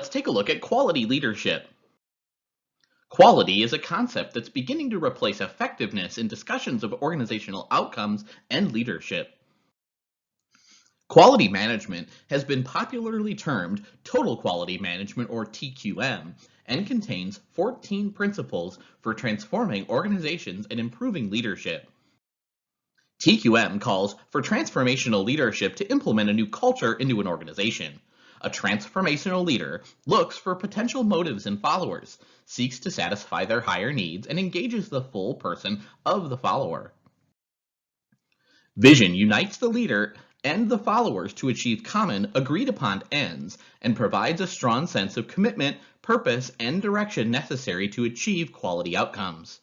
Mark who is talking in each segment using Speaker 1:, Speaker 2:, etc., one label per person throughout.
Speaker 1: let's take a look at quality leadership. Quality is a concept that's beginning to replace effectiveness in discussions of organizational outcomes and leadership. Quality management has been popularly termed total quality management or TQM and contains 14 principles for transforming organizations and improving leadership. TQM calls for transformational leadership to implement a new culture into an organization. A transformational leader looks for potential motives in followers, seeks to satisfy their higher needs, and engages the full person of the follower. Vision unites the leader and the followers to achieve common, agreed upon ends and provides a strong sense of commitment, purpose, and direction necessary to achieve quality outcomes.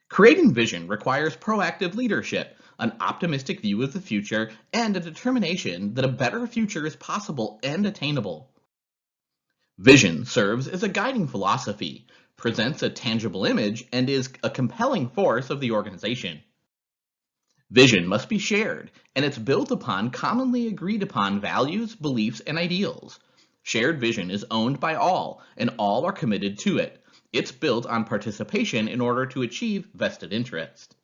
Speaker 1: Creating vision requires proactive leadership, an optimistic view of the future, and a determination that a better future is possible and attainable. Vision serves as a guiding philosophy, presents a tangible image, and is a compelling force of the organization. Vision must be shared, and it's built upon commonly agreed upon values, beliefs, and ideals. Shared vision is owned by all, and all are committed to it. It's built on participation in order to achieve vested interest.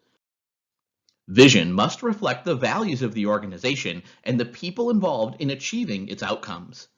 Speaker 1: Vision must reflect the values of the organization and the people involved in achieving its outcomes.